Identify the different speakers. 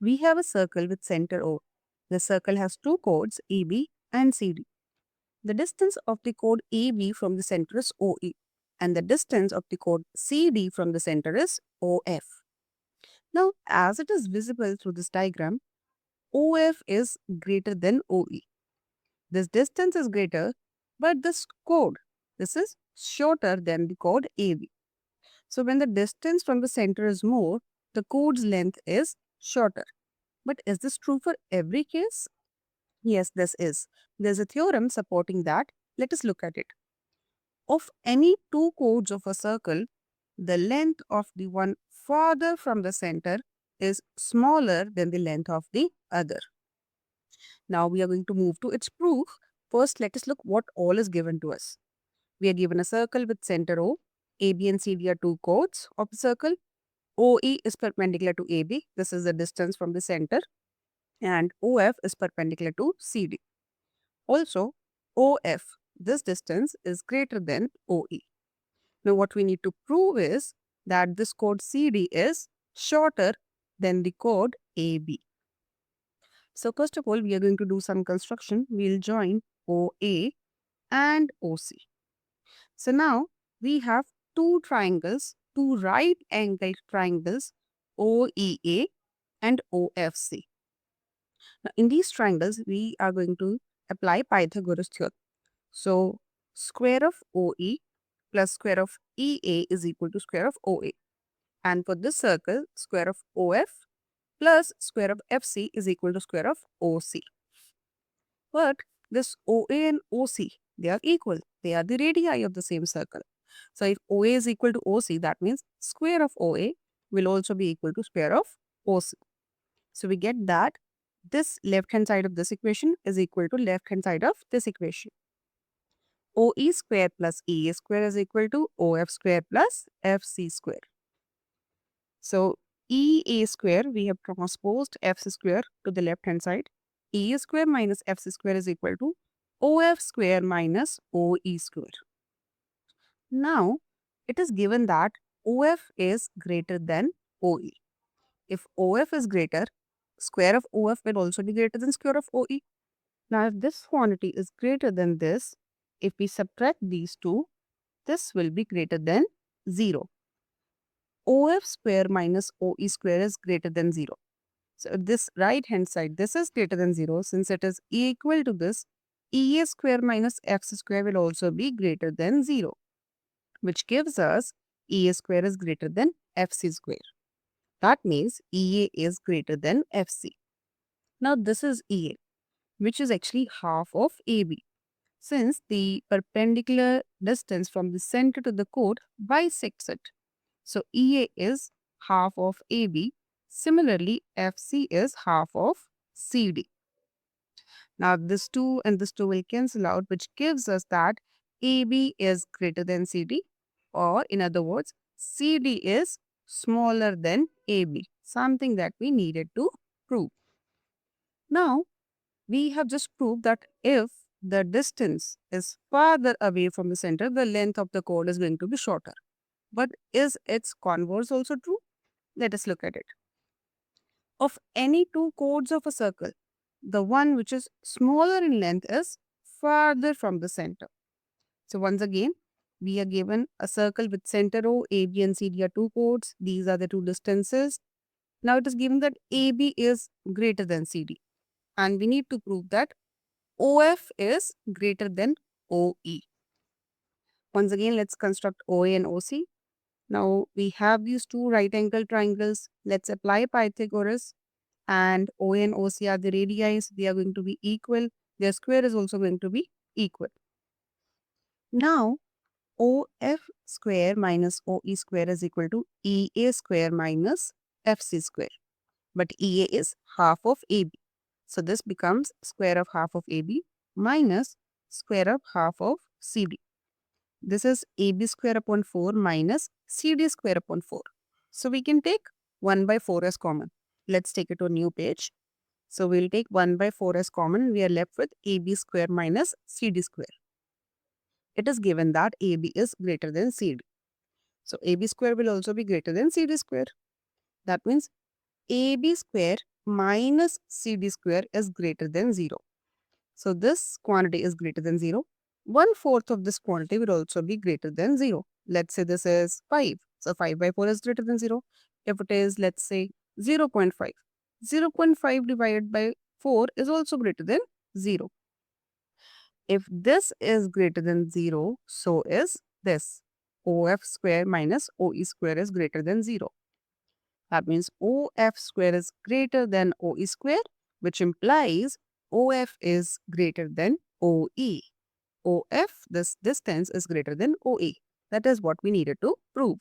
Speaker 1: We have a circle with center O. The circle has two chords AB and CD. The distance of the chord AB from the center is OE, and the distance of the chord CD from the center is OF. Now, as it is visible through this diagram, OF is greater than OE. This distance is greater, but this is shorter than the chord AB. So when the distance from the center is more, the chord's length is shorter. But is this true for every case? Yes, this is. There's a theorem supporting that. Let us look at it. Of any two chords of a circle, the length of the one farther from the center is smaller than the length of the other. Now we are going to move to its proof. First, let us look what all is given to us. We are given a circle with center O. AB and CD are two chords of the circle. OE is perpendicular to AB. This is the distance from the center. And OF is perpendicular to CD. Also, OF, this distance is greater than OE. Now, what we need to prove is that this chord CD is shorter than the chord AB. So, first of all, we are going to do some construction. We'll join OA and OC. So, now we have two triangles, two right-angled triangles, OEA and OFC. Now, in these triangles, we are going to apply Pythagoras theorem. So, square of OE plus square of EA is equal to square of OA. And for this circle, square of OF plus square of FC is equal to square of OC. But this OA and OC, they are equal. They are the radii of the same circle. So if OA is equal to OC, that means square of OA will also be equal to square of OC. So we get that this left-hand side of this equation is equal to left-hand side of this equation. OE square plus EA square is equal to OF square plus FC square. So EA square, we have transposed FC square to the left-hand side. EA square minus FC square is equal to OF square minus OE square. Now, it is given that OF is greater than OE. If OF is greater, square of OF will also be greater than square of OE. Now, if this quantity is greater than this, if we subtract these two, this will be greater than 0. OF square minus OE square is greater than 0. So, this right hand side, this is greater than 0. Since it is equal to this, EA square minus FC square will also be greater than 0, which gives us EA square is greater than FC square. That means EA is greater than FC. Now, this is EA, which is actually half of AB. Since the perpendicular distance from the center to the chord bisects it. So, EA is half of AB. Similarly, FC is half of CD. Now, this 2 and this 2 will cancel out, which gives us that AB is greater than CD, or in other words, CD is smaller than AB, something that we needed to prove. Now, we have just proved that if the distance is farther away from the center, the length of the chord is going to be shorter. But is its converse also true? Let us look at it. Of any two chords of a circle, the one which is smaller in length is farther from the center. So once again, we are given a circle with center O, AB and CD are two chords. These are the two distances. Now it is given that AB is greater than CD. And we need to prove that OF is greater than OE. Once again, let's construct OA and OC. Now we have these two right angle triangles. Let's apply Pythagoras, and OA and OC are the radii. They are going to be equal. Their square is also going to be equal. Now, OF square minus OE square is equal to EA square minus FC square. But EA is half of AB. So this becomes square of half of AB minus square of half of CD. This is AB square upon 4 minus CD square upon 4. So we can take 1 by 4 as common. Let's take it to a new page. So we'll take 1 by 4 as common. We are left with AB square minus CD square. It is given that AB is greater than CD. So AB square will also be greater than CD square. That means AB square minus CD square is greater than 0. So this quantity is greater than 0. 1/4 of this quantity will also be greater than 0. Let's say this is 5. So 5 by 4 is greater than 0. If it is, let's say, 0.5. 0.5 divided by 4 is also greater than 0. If this is greater than 0, so is this. OF square minus OE square is greater than 0. That means OF square is greater than OE square, which implies OF is greater than OE. OF, this distance, is greater than OE. That is what we needed to prove.